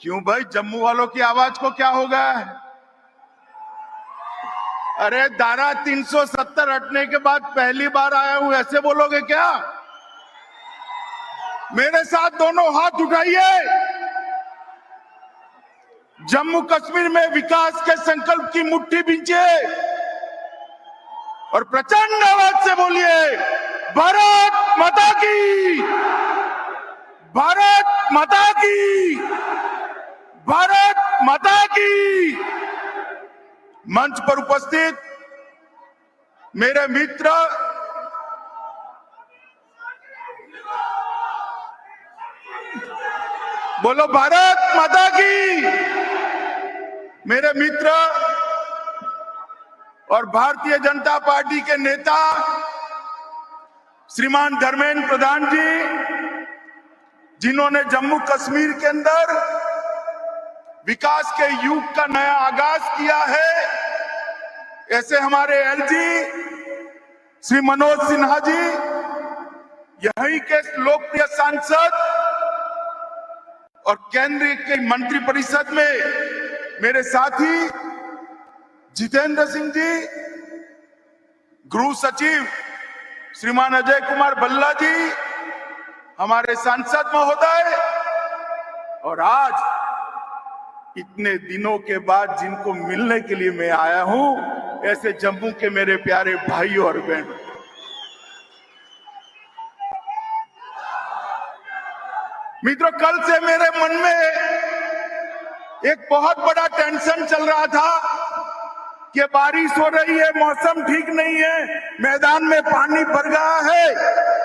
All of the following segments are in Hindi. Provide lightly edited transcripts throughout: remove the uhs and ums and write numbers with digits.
क्यों भाई, जम्मू वालों की आवाज को क्या हो गया है? अरे धारा 370 हटने के बाद पहली बार आया हूं, ऐसे बोलोगे क्या? मेरे साथ दोनों हाथ उठाइए। जम्मू कश्मीर में विकास के संकल्प की मुट्ठी बींचिए और प्रचंड आवाज से बोलिए, भारत माता की, भारत माता की, भारत माता की। मंच पर उपस्थित मेरे मित्र, बोलो भारत माता की। मेरे मित्र और भारतीय जनता पार्टी के नेता श्रीमान धर्मेंद्र प्रधान जी, जिन्होंने जम्मू कश्मीर के अंदर विकास के युग का नया आगाज किया है, ऐसे हमारे एलजी श्री मनोज सिन्हा जी, यहीं के लोकप्रिय सांसद और केंद्रीय के मंत्रिपरिषद में मेरे साथी जितेंद्र सिंह जी, गृह सचिव श्रीमान अजय कुमार भल्ला जी, हमारे सांसद महोदय, और आज इतने दिनों के बाद जिनको मिलने के लिए मैं आया हूं, ऐसे जम्मू के मेरे प्यारे भाइयों और बहनों, मित्रों, कल से मेरे मन में एक बहुत बड़ा टेंशन चल रहा था कि बारिश हो रही है, मौसम ठीक नहीं है, मैदान में पानी भर गया है,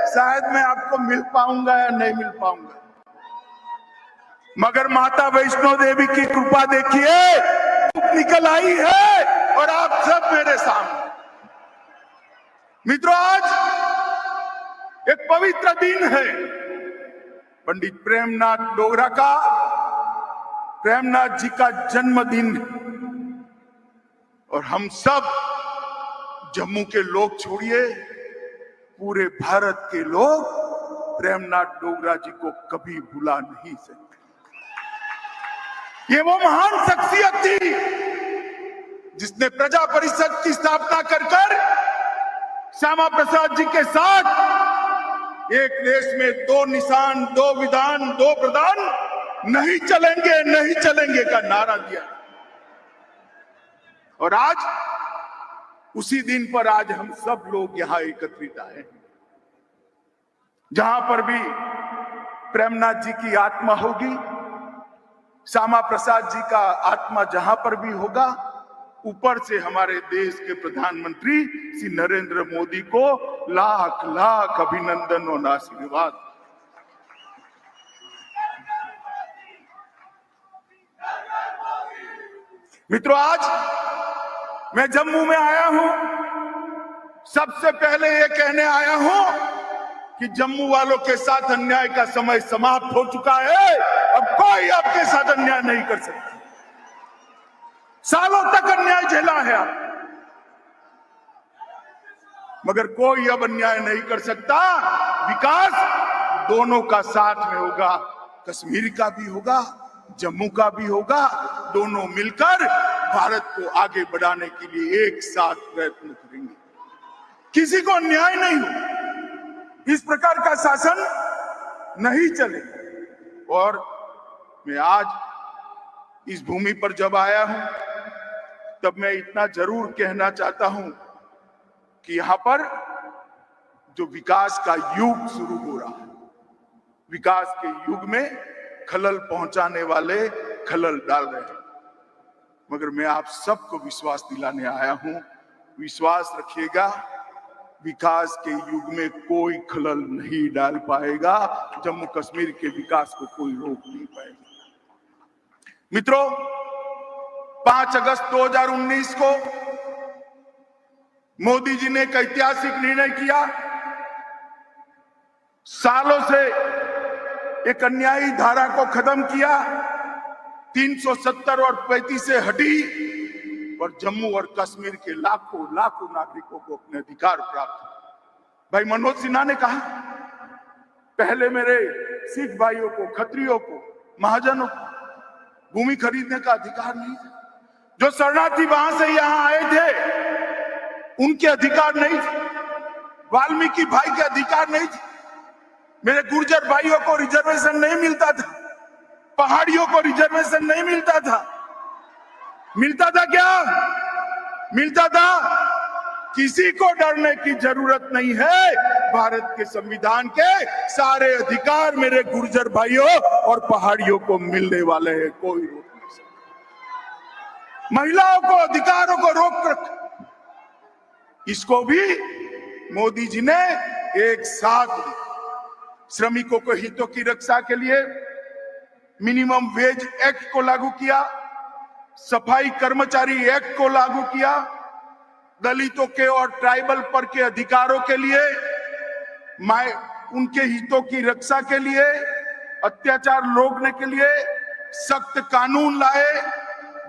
शायद मैं आपको मिल पाऊंगा या नहीं मिल पाऊंगा। मगर माता वैष्णो देवी की कृपा देखिए, धूप निकल आई है और आप सब मेरे सामने। मित्रों, आज एक पवित्र दिन है, पंडित प्रेमनाथ डोगरा का, प्रेमनाथ जी का जन्मदिन, और हम सब जम्मू के लोग छोड़िए, पूरे भारत के लोग प्रेमनाथ डोगरा जी को कभी भुला नहीं सकते। ये वो महान शख्सियत थी जिसने प्रजा परिषद की स्थापना कर श्यामा प्रसाद जी के साथ एक देश में दो निशान, दो विधान, दो प्रधान, नहीं चलेंगे, नहीं चलेंगे का नारा दिया। और आज उसी दिन पर आज हम सब लोग यहां एकत्रित आए हैं, जहां पर भी प्रेमनाथ जी की आत्मा होगी, श्यामा प्रसाद जी का आत्मा जहां पर भी होगा, ऊपर से हमारे देश के प्रधानमंत्री श्री नरेंद्र मोदी को लाख लाख अभिनंदन और आशीर्वाद। मित्रों, आज मैं जम्मू में आया हूं, सबसे पहले ये कहने आया हूं कि जम्मू वालों के साथ अन्याय का समय समाप्त हो चुका है। अब कोई आपके साथ अन्याय नहीं कर सकता। सालों तक अन्याय झेला है आप, मगर कोई अब अन्याय नहीं कर सकता। विकास दोनों का साथ में होगा, कश्मीर का भी होगा, जम्मू का भी होगा। दोनों मिलकर भारत को आगे बढ़ाने के लिए एक साथ प्रयत्न करेंगे, किसी को अन्याय नहीं हो, इस प्रकार का शासन नहीं चले। और मैं आज इस भूमि पर जब आया हूं, तब मैं इतना जरूर कहना चाहता हूं कि यहां पर जो विकास का युग शुरू हो रहा है, विकास के युग में खलल पहुंचाने वाले खलल डाल रहे हैं, मगर मैं आप सबको विश्वास दिलाने आया हूं, विश्वास रखिएगा, विकास के युग में कोई खलल नहीं डाल पाएगा, जम्मू कश्मीर के विकास को कोई रोक नहीं पाएगा। मित्रों, 5 अगस्त 2019 को मोदी जी ने एक ऐतिहासिक निर्णय किया। सालों से एक अन्यायी धारा को खत्म किया, 370 और 35 से हटी, और जम्मू और कश्मीर के लाखों लाखों नागरिकों को अपने अधिकार प्राप्त। भाई मनोज सिन्हा ने कहा, पहले मेरे सिख भाइयों को, खत्रियों को, महाजनों को भूमि खरीदने का अधिकार नहीं है। जो शरणार्थी वहां से यहां आए थे उनके अधिकार नहीं थे, वाल्मीकि भाई के अधिकार नहीं थे, मेरे गुर्जर भाइयों को रिजर्वेशन नहीं मिलता था, पहाड़ियों को रिजर्वेशन नहीं मिलता था। मिलता था क्या? मिलता था। किसी को डरने की जरूरत नहीं है। भारत के संविधान के सारे अधिकार मेरे गुर्जर भाइयों और पहाड़ियों को मिलने वाले हैं, कोई रोक नहीं सकता। महिलाओं को, अधिकारों को रोक रखा, इसको भी मोदी जी ने एक साथ श्रमिकों के हितों की रक्षा के लिए मिनिमम वेज एक्ट को लागू किया, सफाई कर्मचारी एक्ट को लागू किया, दलितों के और ट्राइबल पर के अधिकारों के लिए, उनके हितों की रक्षा के लिए, अत्याचार रोकने के लिए सख्त कानून लाए।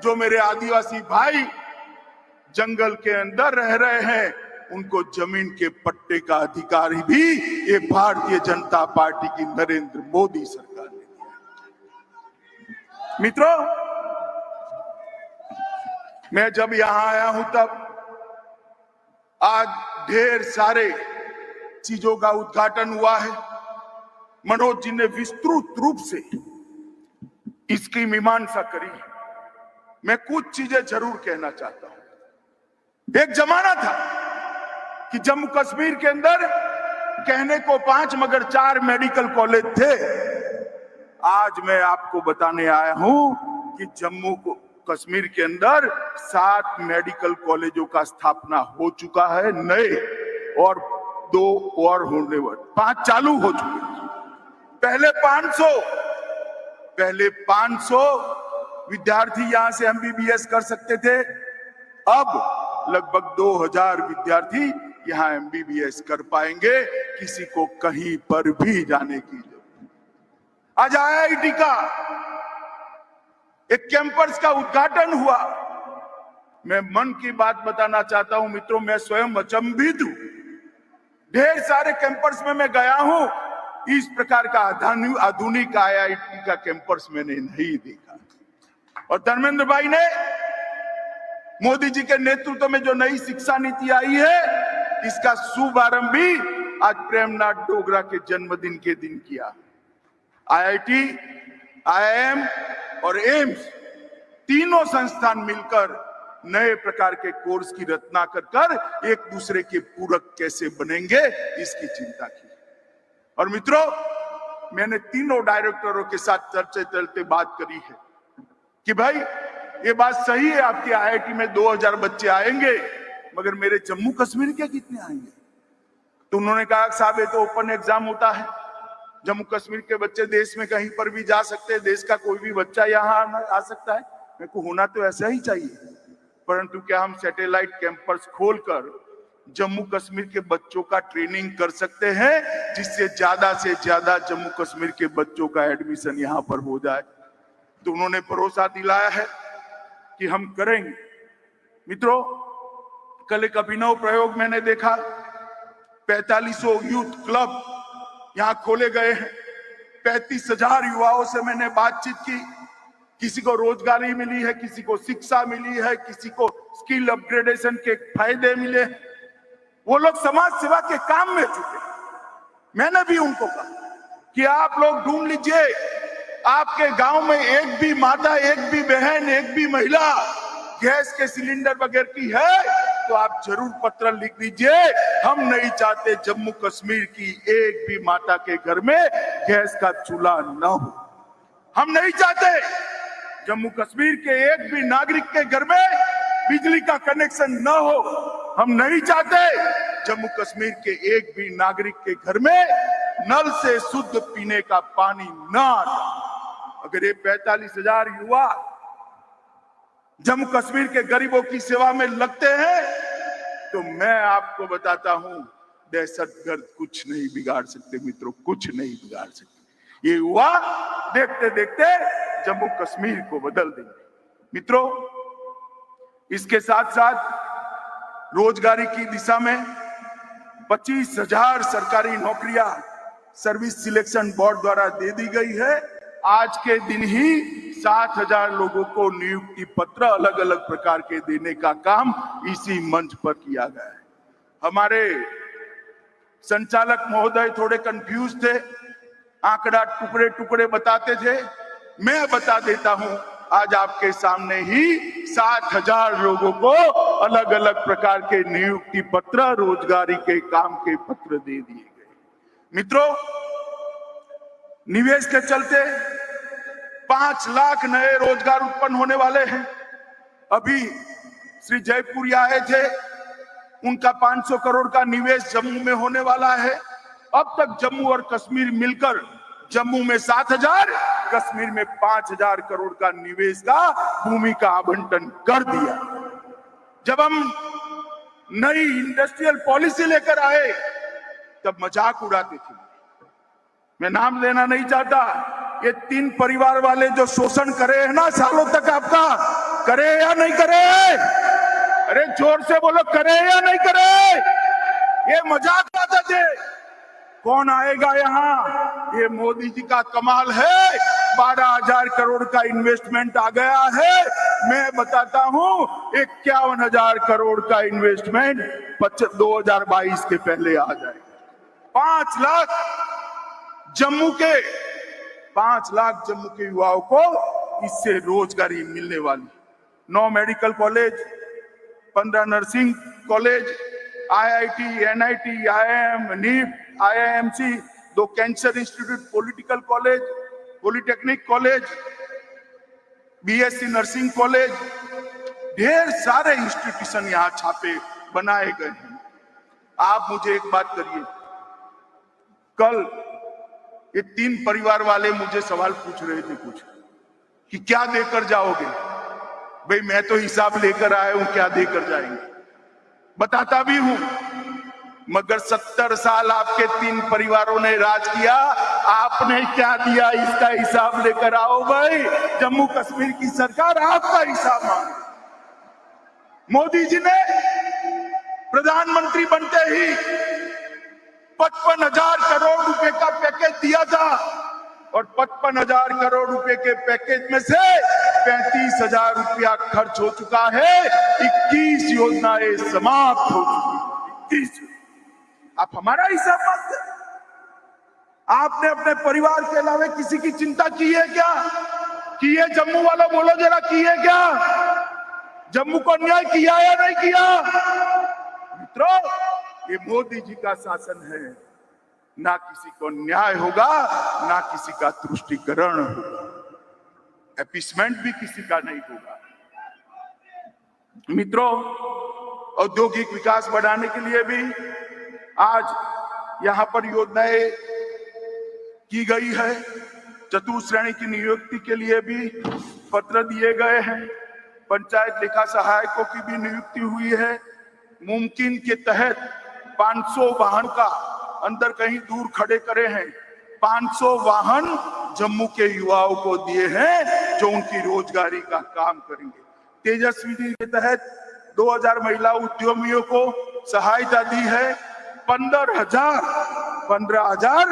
जो मेरे आदिवासी भाई जंगल के अंदर रह रहे हैं उनको जमीन के पट्टे का अधिकार भी ये भारतीय जनता पार्टी की नरेंद्र मोदी सरकार ने दिया। मित्रों, मैं जब यहां आया हूं तब आज ढेर सारे चीजों का उद्घाटन हुआ है। मनोज जी ने विस्तृत रूप से इसकी मीमांसा करी है। मैं कुछ चीजें जरूर कहना चाहता हूं। एक जमाना था कि जम्मू कश्मीर के अंदर कहने को 5 मगर 4 मेडिकल कॉलेज थे। आज मैं आपको बताने आया हूं कि जम्मू कश्मीर के अंदर 7 मेडिकल कॉलेजों का स्थापना हो चुका है नए, और 2 और होने वाले, 5 चालू हो चुके। पहले 500 विद्यार्थी यहां से एमबीबीएस कर सकते थे। अब लगभग 2000 विद्यार्थी यहां एमबीबीएस कर पाएंगे, किसी को कहीं पर भी जाने की जरूरत। आज आईआईटी का एक कैंपस का उद्घाटन हुआ। मैं मन की बात बताना चाहता हूं मित्रों, मैं स्वयं अचंभित हूं। ढेर सारे कैंपस में मैं गया हूं, इस प्रकार का आधुनिक आईआईटी का कैंपस मैंने नहीं देखा। और धर्मेंद्र भाई ने, मोदी जी के नेतृत्व में जो नई शिक्षा नीति आई है, इसका शुभारंभ भी आज प्रेमनाथ डोगरा के जन्मदिन के दिन किया। आईआईटी, आईआईएम और एम्स तीनों संस्थान मिलकर नए प्रकार के कोर्स की रचना कर एक दूसरे के पूरक कैसे बनेंगे, इसकी चिंता की। और मित्रों, मैंने तीनों डायरेक्टरों के साथ चलते बात करी है कि भाई ये बात सही है, आपके आईआईटी में 2000 बच्चे आएंगे, मगर मेरे जम्मू कश्मीर के कितने आएंगे? तो उन्होंने कहा साहब ये तो ओपन एग्जाम होता है, जम्मू कश्मीर के बच्चे देश में कहीं पर भी जा सकते हैं, देश का कोई भी बच्चा यहाँ आ सकता है। मेरे को होना तो ऐसा ही चाहिए, परंतु क्या हम सैटेलाइट कैंपस खोलकर जम्मू कश्मीर के बच्चों का ट्रेनिंग कर सकते हैं, जिससे ज्यादा से ज्यादा जम्मू कश्मीर के बच्चों का एडमिशन यहाँ पर हो जाए? तो उन्होंने भरोसा दिलाया है कि हम करेंगे। मित्रों, कल एक अभिनव प्रयोग मैंने देखा। 4500 यूथ क्लब यहां खोले गए हैं। 35,000 युवाओं से मैंने बातचीत की। किसी को रोजगारी मिली है, किसी को शिक्षा मिली है, किसी को स्किल अपग्रेडेशन के फायदे मिले। वो लोग समाज सेवा के काम में जुटे। मैंने भी उनको कहा कि आप लोग ढूंढ लीजिए, आपके गांव में एक भी माता, एक भी बहन, एक भी महिला गैस के सिलेंडर बगैर की है तो आप जरूर पत्र लिख दीजिए। हम नहीं चाहते जम्मू कश्मीर की एक भी माता के घर में गैस का चूल्हा न हो। हम नहीं चाहते जम्मू कश्मीर के एक भी नागरिक के घर में बिजली का कनेक्शन न हो। हम नहीं चाहते जम्मू कश्मीर के एक भी नागरिक के घर में नल से शुद्ध पीने का पानी न आए। अगर ये 45,000 युवा जम्मू कश्मीर के गरीबों की सेवा में लगते हैं तो मैं आपको बताता हूं, दहशतगर्द कुछ नहीं बिगाड़ सकते मित्रों, कुछ नहीं बिगाड़ सकते। ये युवा देखते देखते जम्मू कश्मीर को बदल देंगे। मित्रों, इसके साथ साथ रोजगारी की दिशा में 25,000 सरकारी नौकरियां सर्विस सिलेक्शन बोर्ड द्वारा दे दी गई है। आज के दिन ही 7,000 लोगों को नियुक्ति पत्र अलग अलग प्रकार के देने का काम इसी मंच पर किया गया है। हमारे संचालक महोदय थोड़े कंफ्यूज थे, आंकड़ा टुकड़े टुकड़े बताते थे। मैं बता देता हूं, आज आपके सामने ही 7,000 लोगों को अलग अलग प्रकार के नियुक्ति पत्र, रोजगारी के काम के पत्र दे दिए गए। मित्रों, निवेश के चलते 5 लाख नए रोजगार उत्पन्न होने वाले हैं। अभी श्री जयपुरी आए थे, उनका 500 करोड़ का निवेश जम्मू में होने वाला है। अब तक जम्मू और कश्मीर मिलकर जम्मू में 7,000, कश्मीर में 5,000 करोड़ का निवेश का भूमि का आवंटन कर दिया। जब हम नई इंडस्ट्रियल पॉलिसी लेकर आए तब मजाक उड़ाते थे। मैं नाम लेना नहीं चाहता। ये 3 परिवार वाले जो शोषण करे हैं ना सालों तक आपका, करे या नहीं करे? अरे जोर से बोलो, करे या नहीं करे? ये मजाक उड़ाते थे। कौन आएगा यहाँ? ये मोदी जी का कमाल है। 12,000 करोड़ का इन्वेस्टमेंट आ गया है। मैं बताता हूँ 51,000 करोड़ का इन्वेस्टमेंट 2022 के पहले आ जाएगा। 5 लाख जम्मू के युवाओं को इससे रोजगारी मिलने वाली। 9 medical college, 15 nursing college, IIT, NIT, IIM, NIP, IIMC, 2 cancer institute, political college, polytechnic college, BSc nursing college, ढेर सारे इंस्टीट्यूशन यहाँ छापे बनाए गए हैं। आप मुझे एक बात करिए, कल ये 3 परिवार वाले मुझे सवाल पूछ रहे थे कुछ कि क्या देकर जाओगे? भाई मैं तो हिसाब लेकर आया हूं, क्या देकर जाएंगे? बताता भी हूं, मगर 70 साल आपके 3 परिवारों ने राज किया, आपने क्या दिया इसका हिसाब लेकर आओ भाई। जम्मू कश्मीर की सरकार आपका हिसाब मांगे। मोदी जी ने प्रधानमंत्री बनते ही 55,000 करोड़ रुपए का पैकेज दिया था और 55,000 करोड़ रुपए के पैकेज में से 35,000 रुपया खर्च हो चुका है। 21 योजनाएं समाप्त हो चुकी। 21। आप हमारा हिसाब मांगते? आपने अपने परिवार के अलावा किसी की चिंता की है क्या? की है? जम्मू वालों बोलो जरा, की है क्या? जम्मू को अन्याय किया या नहीं किया? मित्रों, ये मोदी जी का शासन है। ना किसी को न्याय होगा, ना किसी का तुष्टीकरण होगा, एपीसमेंट भी किसी का नहीं होगा। मित्रों, औद्योगिक विकास बढ़ाने के लिए भी आज यहां पर योजनाएं की गई है। चतुश्रेणी की नियुक्ति के लिए भी पत्र दिए गए हैं। पंचायत लेखा सहायकों की भी नियुक्ति हुई है। मुमकिन के तहत 500 वाहन का अंदर कहीं दूर खड़े करे हैं। 500 वाहन जम्मू के युवाओं को दिए हैं जो उनकी रोजगारी का काम करेंगे। तेजस्वी के तहत 2,000 महिला उद्यमियों को सहायता दी है। 15,000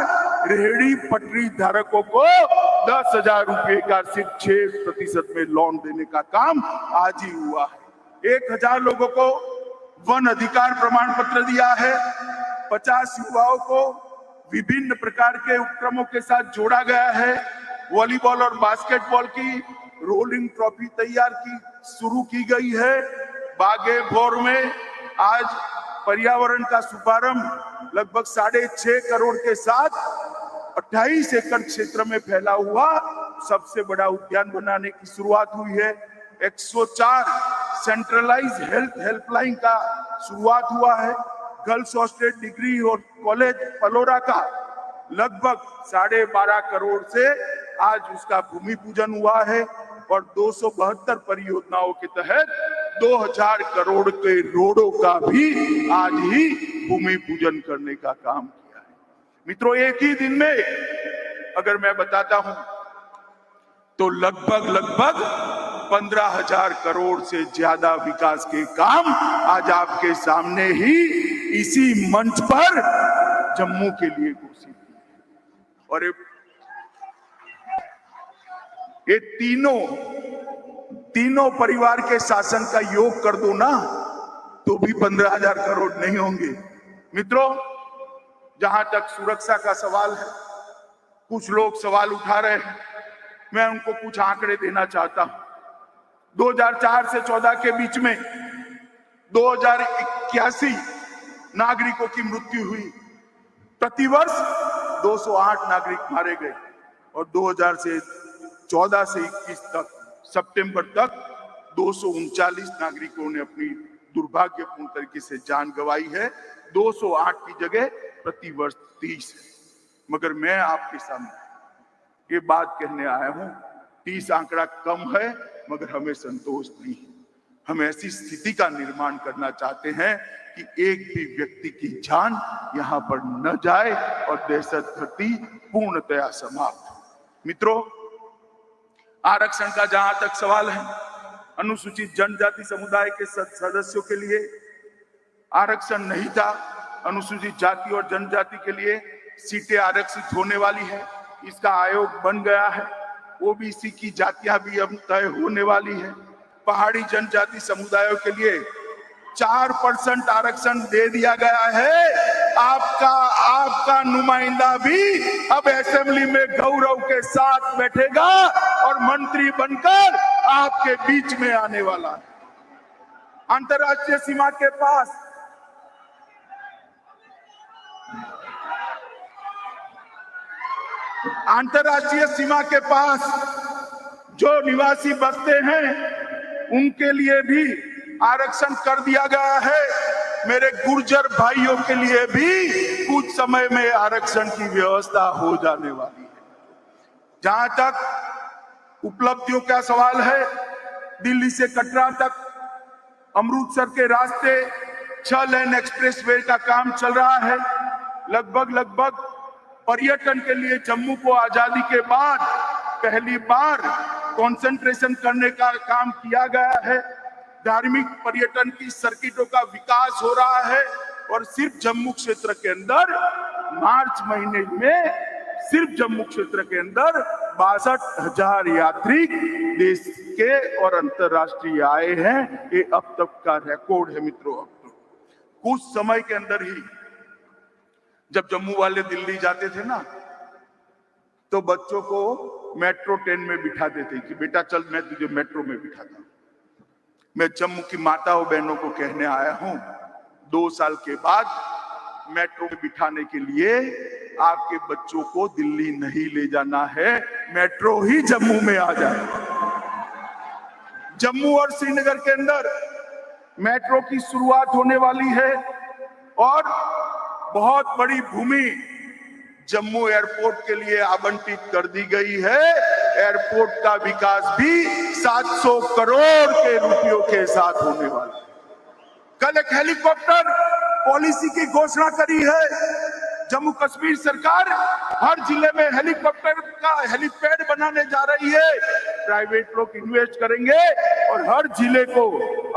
रेहड़ी पटरी धारकों को 10,000 रुपए का सिर्फ 6% में लोन देने का काम आज ही हुआ है। 1,000 लोगों को वन अधिकार प्रमाण पत्र दिया है। 50 युवाओं को विभिन्न प्रकार के उपक्रमों के साथ जोड़ा गया है। वॉलीबॉल और बास्केटबॉल की रोलिंग ट्रॉफी तैयार की शुरू की गई है। बागे भोर में आज पर्यावरण का शुभारंभ लगभग 6.5 करोड़ के साथ 28 एकड़ क्षेत्र में फैला हुआ सबसे बड़ा उद्यान बनाने की शुरुआत हुई है। 104 सेंट्रलाइज हेल्थ हेल्पलाइन का शुरुआत हुआ है। गर्ल्स हॉस्टल डिग्री और कॉलेज पलोरा का लगभग 12.5 करोड़ से आज उसका भूमि पूजन हुआ है और 272 परियोजनाओं के तहत 2,000 करोड़ के रोडों का भी आज ही भूमि पूजन करने का काम किया है। मित्रों, एक ही दिन में अगर मैं बताता हूं तो लगभग 15,000 करोड़ से ज्यादा विकास के काम आज आपके सामने ही इसी मंच पर जम्मू के लिए घोषित किए। और ये तीनों परिवार के शासन का योग कर दो ना, तो भी 15,000 करोड़ नहीं होंगे। मित्रों, जहां तक सुरक्षा का सवाल है, कुछ लोग सवाल उठा रहे हैं, मैं उनको कुछ आंकड़े देना चाहता हूं। 2004 से 14 के बीच में 2081 नागरिकों की मृत्यु हुई। प्रतिवर्ष 208 नागरिक मारे गए और 2014 से 21 तक सितंबर तक 239 नागरिकों ने अपनी दुर्भाग्यपूर्ण तरीके से जान गंवाई है। 208 की जगह प्रतिवर्ष 30 है। मगर मैं आपके सामने ये बात कहने आया हूं, 30 आंकड़ा कम है, मगर हमें संतोष नहीं है। हम ऐसी स्थिति का निर्माण करना चाहते हैं कि एक भी व्यक्ति की जान यहां पर न जाए और दहशतगर्दी पूर्णतया समाप्त। मित्रों, आरक्षण का जहां तक सवाल है, अनुसूचित जनजाति समुदाय के सदस्यों के लिए आरक्षण नहीं था। अनुसूचित जाति और जनजाति के लिए सीटें आरक्षित होने वाली है, इसका आयोग बन गया है। ओबीसी की जातियां भी अब तय होने वाली है। पहाड़ी जनजाति समुदायों के लिए 4% आरक्षण दे दिया गया है। आपका नुमाइंदा भी अब असेंबली में गौरव के साथ बैठेगा और मंत्री बनकर आपके बीच में आने वाला है। अंतर्राष्ट्रीय सीमा के पास जो निवासी बसते हैं, उनके लिए भी आरक्षण कर दिया गया है। मेरे गुर्जर भाइयों के लिए भी कुछ समय में आरक्षण की व्यवस्था हो जाने वाली है। जहां तक उपलब्धियों का सवाल है, दिल्ली से कटरा तक अमृतसर के रास्ते 6 लेन एक्सप्रेसवे का काम चल रहा है। लगभग पर्यटन के लिए जम्मू को आजादी के बाद पहली बार कंसंट्रेशन करने का काम किया गया है। धार्मिक पर्यटन की सर्किटों का विकास हो रहा है और सिर्फ जम्मू क्षेत्र के अंदर मार्च महीने में सिर्फ जम्मू क्षेत्र के अंदर 62,000 यात्री देश के और अंतर्राष्ट्रीय आए हैं। ये अब तक का रिकॉर्ड है। मित्रों, कुछ समय के अंदर ही जब जम्मू वाले दिल्ली जाते थे ना, तो बच्चों को मेट्रो ट्रेन में बिठा देते कि बेटा चल, मैं तुझे मेट्रो में बिठाता हूं। मैं जम्मू की माताओं बहनों को कहने आया हूं, 2 साल के बाद मेट्रो में बिठाने के लिए आपके बच्चों को दिल्ली नहीं ले जाना है, मेट्रो ही जम्मू में आ जाए। जम्मू और श्रीनगर के अंदर मेट्रो की शुरुआत होने वाली है और बहुत बड़ी भूमि जम्मू एयरपोर्ट के लिए आवंटित कर दी गई है। एयरपोर्ट का विकास भी 700 करोड़ के रुपयों के साथ होने वाला है। कल एक हेलीकॉप्टर पॉलिसी की घोषणा करी है। जम्मू कश्मीर सरकार हर जिले में हेलीकॉप्टर का हेलीपैड बनाने जा रही है। प्राइवेट लोग इन्वेस्ट करेंगे और हर जिले को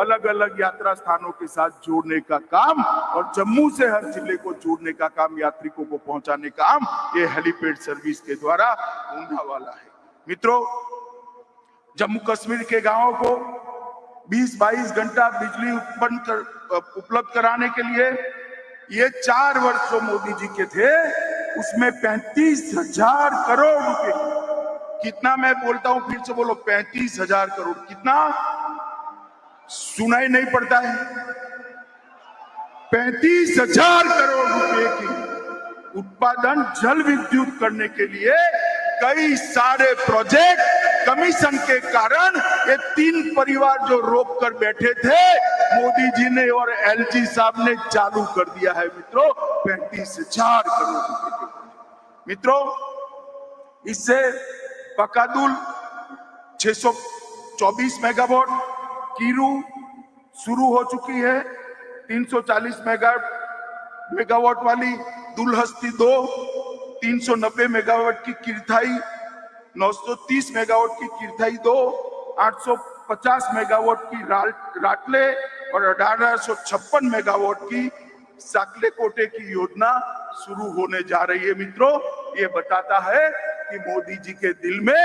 अलग अलग यात्रा स्थानों के साथ जोड़ने का काम और जम्मू से हर जिले को जोड़ने का काम, यात्रिकों को पहुंचाने का काम ये हेलीपैड सर्विस के द्वारा होने वाला है। मित्रों, जम्मू कश्मीर के गांवों को 20-22 घंटा बिजली उपलब्ध कराने के लिए ये 4 वर्ष जो मोदी जी के थे, उसमें 35,000 करोड़ रुपए, कितना मैं बोलता हूं फिर से बोलो, 35,000 करोड़, कितना सुनाई नहीं पड़ता है, 35,000 करोड़ रुपए की उत्पादन जल विद्युत करने के लिए कई सारे प्रोजेक्ट कमीशन के कारण ये 3 परिवार जो रोक कर बैठे थे, मोदी जी ने और एलजी साहब ने चालू कर दिया है। मित्रों, 35,000 करोड़ रुपए के। मित्रों, इससे पकादुल 624 मेगावाट, कीरू शुरू हो चुकी है 340 मेगावाट वाली, दुलहस्ती 2 390 मेगावाट की, किरथाई 930 मेगावाट की किरथाई 2, 850 मेगावाट की राटले और 1856 मेगावाट की साकले कोटे की योजना शुरू होने जा रही है। मित्रों, ये बताता है कि मोदी जी के दिल में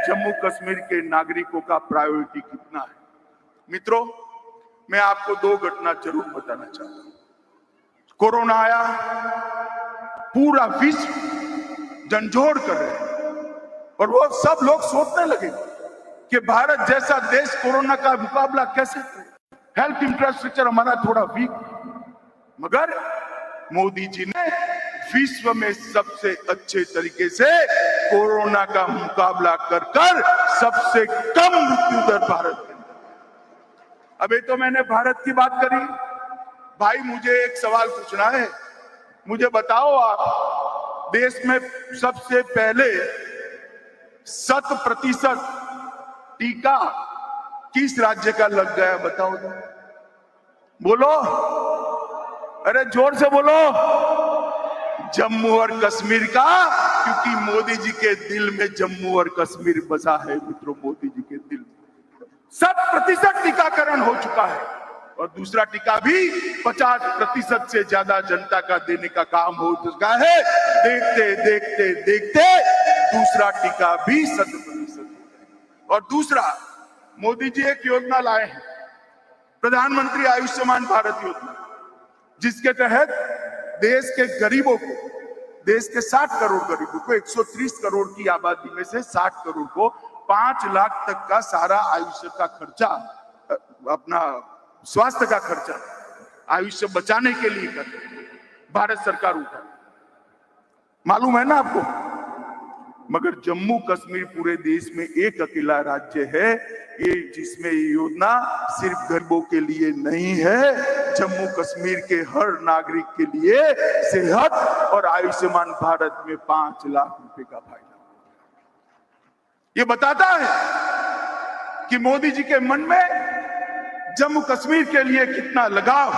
जम्मू कश्मीर के नागरिकों का प्रायोरिटी कितना है। मित्रों, मैं आपको 2 घटना जरूर बताना चाहता हूं। कोरोना आया, पूरा विश्व झंझोड़ कर रहे और वो सब लोग सोचने लगे कि भारत जैसा देश कोरोना का मुकाबला कैसे करे। हेल्थ इंफ्रास्ट्रक्चर हमारा थोड़ा वीक, मगर मोदी जी ने विश्व में सबसे अच्छे तरीके से कोरोना का मुकाबला कर सबसे कम मृत्यु दर भारत में। अभी तो मैंने भारत की बात करी, भाई मुझे एक सवाल पूछना है, मुझे बताओ आप देश में सबसे पहले 100% टीका किस राज्य का लग गया, बताओ तो। बोलो, अरे जोर से बोलो। जम्मू और कश्मीर का, क्योंकि मोदी जी के दिल में जम्मू और कश्मीर बसा है। मित्रों, मोदी जी के दिल में 100% टीकाकरण हो चुका है और दूसरा टीका भी 50% से ज्यादा जनता का देने का काम हो चुका है। देखते देखते देखते दूसरा टीका भी 100%। और दूसरा, मोदी जी एक योजना लाए हैं, प्रधानमंत्री आयुष्मान भारत योजना, जिसके तहत देश के गरीबों को, देश के 60 करोड़ गरीबों को, 130 करोड़ की आबादी में से 60 करोड़ को 5 लाख तक का सारा आयुष्य का खर्चा, अपना स्वास्थ्य का खर्चा आयुष्य बचाने के लिए करते भारत सरकार उठा। मालूम है ना आपको? मगर जम्मू कश्मीर पूरे देश में एक अकेला राज्य है ये जिसमें ये योजना सिर्फ गरीबों के लिए नहीं है, जम्मू कश्मीर के हर नागरिक के लिए सेहत और आयुष्मान भारत में 5 लाख रुपए का फायदा। ये बताता है कि मोदी जी के मन में जम्मू कश्मीर के लिए कितना लगाव।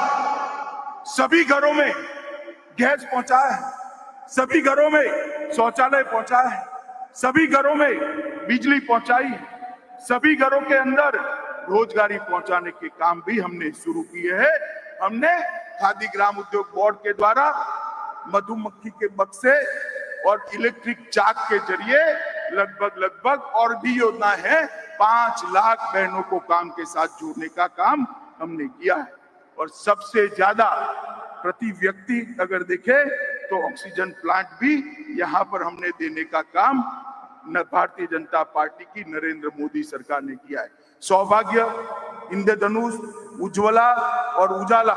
सभी घरों में गैस पहुंचा है, सभी घरों में शौचालय पहुंचा है, सभी घरों में बिजली पहुंचाई है, सभी घरों के अंदर रोजगारी पहुंचाने के काम भी हमने शुरू किए हैं। हमने खादी ग्राम उद्योग बोर्ड के द्वारा मधुमक्खी के बक्से और इलेक्ट्रिक चाक के जरिए लगभग और भी योजना है 5 लाख बहनों को काम के साथ जोड़ने का काम हमने किया है। और सबसे ज्यादा प्रति व्यक्ति अगर देखें तो ऑक्सीजन प्लांट भी यहाँ पर हमने देने का काम भारतीय जनता पार्टी की नरेंद्र मोदी सरकार ने किया है। सौभाग्य, इंद्रधनुष, उज्ज्वला और उजाला,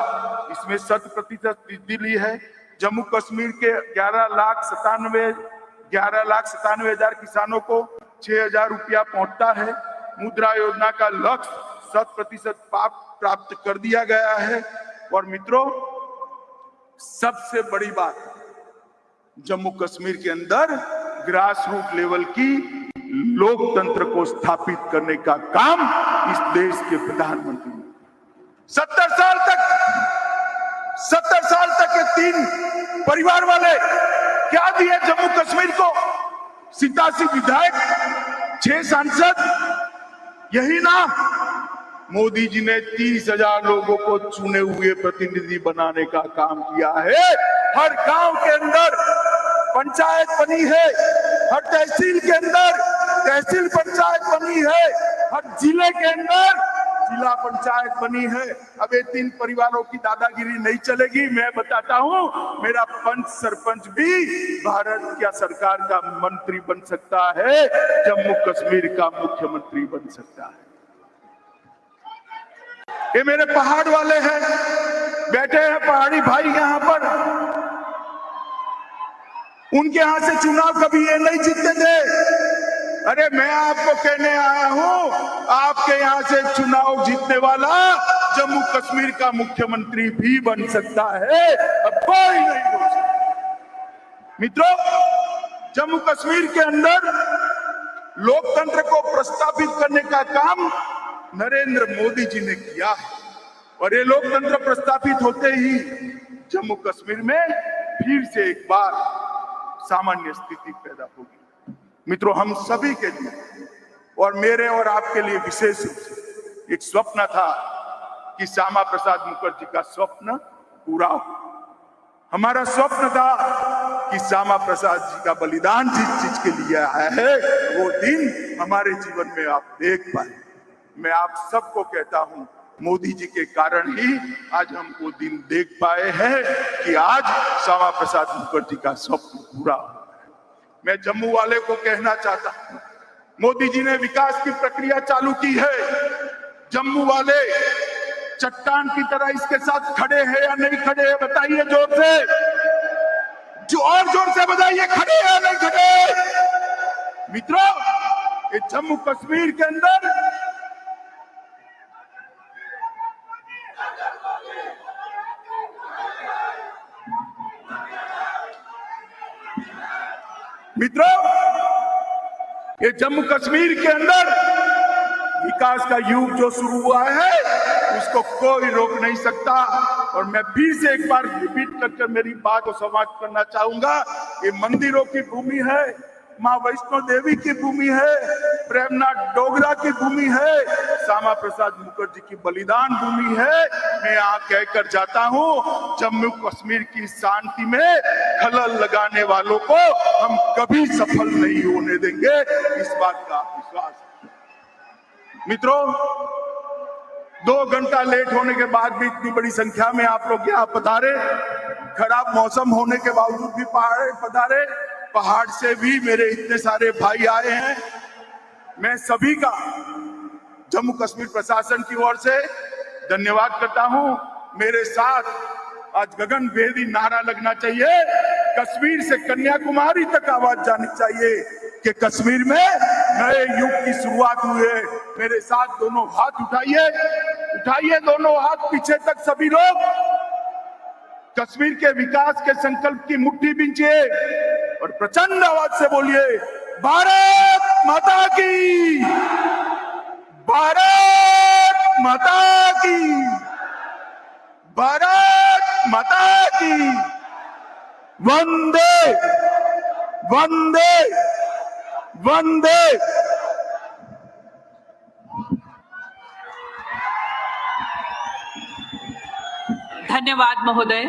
इसमें 100% वृद्धि ली है। जम्मू कश्मीर के 11,97,000 किसानों को 6,000 रुपया पहुंचता है। मुद्रा योजना का लक्ष्य 100% प्राप्त कर दिया गया है। और मित्रों, सबसे बड़ी बात, जम्मू कश्मीर के अंदर ग्रास रूट लेवल की लोकतंत्र को स्थापित करने का काम इस देश के प्रधानमंत्री ने 70 साल तक ये 3 परिवार वाले क्या दिए जम्मू कश्मीर को? 87 विधायक, 6 सांसद, यही ना। मोदी जी ने 30,000 लोगों को चुने हुए प्रतिनिधि बनाने का काम किया है। हर गांव के अंदर पंचायत बनी है, हर तहसील के अंदर तहसील पंचायत बनी है, हर जिले के अंदर जिला पंचायत बनी है। अब ये 3 परिवारों की दादागिरी नहीं चलेगी। मैं बताता हूं, मेरा पंच सरपंच भी भारत क्या सरकार का मंत्री बन सकता है, जम्मू कश्मीर का मुख्यमंत्री बन सकता है। ये मेरे पहाड़ वाले हैं, बैठे हैं पहाड़ी भाई यहाँ पर, उनके यहां से चुनाव कभी ये नहीं जीतते थे। अरे मैं आपको कहने आया हूं, आपके यहां से चुनाव जीतने वाला जम्मू कश्मीर का मुख्यमंत्री भी बन सकता है। अब कोई नहीं हो सकता। मित्रों, जम्मू कश्मीर के अंदर लोकतंत्र को प्रस्तावित करने का काम नरेंद्र मोदी जी ने किया है। और ये लोकतंत्र प्रस्तापित होते ही जम्मू कश्मीर में फिर से एक बार सामान्य स्थिति पैदा होगी। मित्रों, हम सभी के लिए और मेरे और आपके लिए विशेष रूप से एक स्वप्न था कि श्यामा प्रसाद मुखर्जी का स्वप्न पूरा हो। हमारा स्वप्न था कि श्यामा प्रसाद जी का बलिदान जिस चीज के लिए आया है वो दिन हमारे जीवन में आप देख पाए। मैं आप सबको कहता हूं, मोदी जी के कारण ही आज हम वो दिन देख पाए हैं कि आज श्यामा प्रसाद मुखर्जी का स्वप्न पूरा हुआ है। मैं जम्मू वाले को कहना चाहता हूं, मोदी जी ने विकास की प्रक्रिया चालू की है। जम्मू वाले चट्टान की तरह इसके साथ खड़े हैं या नहीं खड़े हैं, बताइए जोर से, जो और जोर से बताइए, खड़े हैं या नहीं खड़े। मित्रों, ये जम्मू कश्मीर के अंदर ये जम्मू कश्मीर के अंदर विकास का युग जो शुरू हुआ है उसको कोई रोक नहीं सकता। और मैं फिर से एक बार रिपीट करके मेरी बात को समाप्त करना चाहूंगा। ये मंदिरों की भूमि है, माँ वैष्णो देवी की भूमि है, प्रेमनाथ डोगरा की भूमि है, श्यामा प्रसाद मुखर्जी की बलिदान भूमि है। मैं यहाँ कहकर जाता हूँ, जम्मू कश्मीर की शांति में खलल लगाने वालों को हम कभी सफल नहीं होने देंगे, इस बात का विश्वास। मित्रों, 2 घंटा लेट होने के बाद भी इतनी बड़ी संख्या में आप लोग यहाँ पधारे, खराब मौसम होने के बावजूद भी पधारे, पहाड़ से भी मेरे इतने सारे भाई आए हैं। मैं सभी का जम्मू कश्मीर प्रशासन की ओर से धन्यवाद करता हूं। मेरे साथ आज गगनभेदी नारा लगना चाहिए, कश्मीर से कन्याकुमारी तक आवाज जानी चाहिए कि कश्मीर में नए युग की शुरुआत हुई है। मेरे साथ दोनों हाथ उठाइए दोनों हाथ पीछे तक सभी लोग, कश्मीर के विकास के संकल्प की मुट्ठी बींचिए और प्रचंड आवाज से बोलिए, भारत माता की, भारत माता की, भारत माता की, वंदे वंदे वंदे। धन्यवाद महोदय।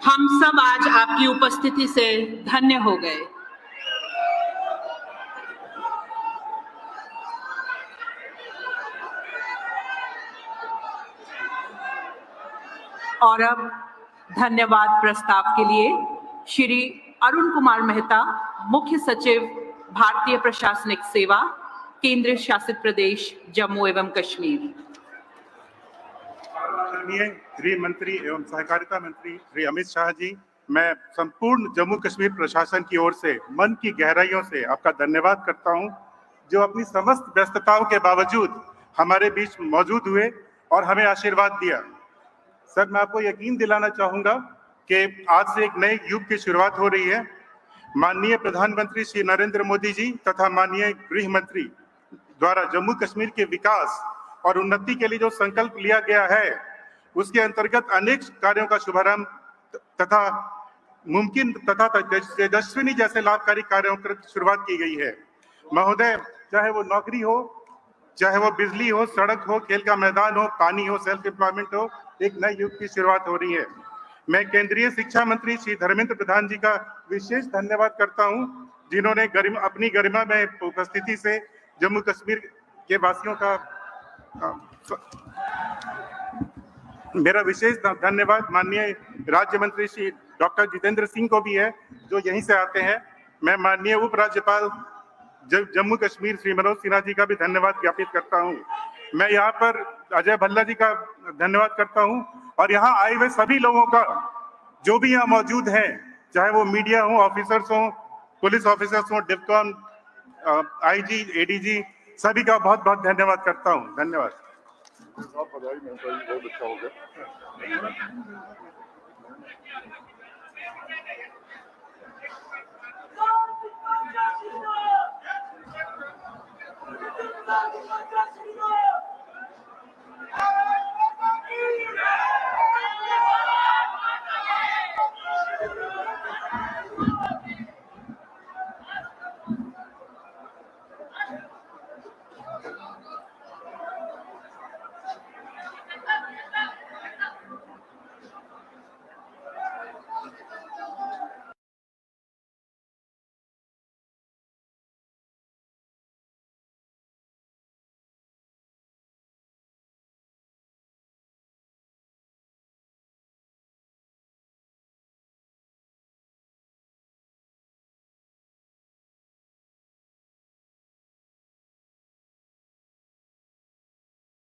हम सब आज आपकी उपस्थिति से धन्य हो गए। और अब धन्यवाद प्रस्ताव के लिए श्री अरुण कुमार मेहता, मुख्य सचिव, भारतीय प्रशासनिक सेवा, केंद्र शासित प्रदेश जम्मू एवं कश्मीर। गृह मंत्री एवं सहकारिता मंत्री श्री अमित शाह जी, मैं संपूर्ण जम्मू कश्मीर प्रशासन की ओर से मन की गहराइयों से आपका धन्यवाद करता हूं, जो अपनी समस्त व्यस्तताओं के बावजूद हमारे बीच मौजूद हुए और हमें आशीर्वाद दिया। सर, मैं आपको यकीन दिलाना चाहूंगा कि आज से एक नए युग की शुरुआत हो रही है। माननीय प्रधानमंत्री श्री नरेंद्र मोदी जी तथा माननीय गृह मंत्री द्वारा जम्मू कश्मीर के विकास और उन्नति के लिए जो संकल्प लिया गया है, उसके अंतर्गत अनेक कार्यों का शुभारंभ तथा मुमकिन तथा तेजस्विनी जैसे लाभकारी कार्यों की शुरुआत की गई है। महोदय, चाहे वो नौकरी हो, चाहे वो बिजली हो, सड़क हो, खेल का मैदान हो, पानी हो, सेल्फ एम्प्लॉयमेंट हो, एक नए युग की शुरुआत हो रही है। मैं केंद्रीय शिक्षा मंत्री श्री धर्मेंद्र प्रधान जी का विशेष धन्यवाद करता हूं, जिन्होंने अपनी गरिमा में उपस्थिति से जम्मू कश्मीर के वासियों का मेरा विशेष धन्यवाद माननीय राज्य मंत्री श्री डॉक्टर जितेंद्र सिंह को भी है, जो यहीं से आते हैं। मैं माननीय उपराज्यपाल जम्मू कश्मीर श्री मनोज सिन्हा जी का भी धन्यवाद ज्ञापित करता हूं। मैं यहाँ पर अजय भल्ला जी का धन्यवाद करता हूं और यहाँ आए हुए सभी लोगों का, जो भी यहाँ मौजूद हैं, चाहे वो मीडिया हो, ऑफिसर्स हो, पुलिस ऑफिसर्स हो, डिफकॉन, आईजी, एडीजी, सभी का बहुत बहुत धन्यवाद करता हूँ। धन्यवाद। बहुत अच्छा हो गया।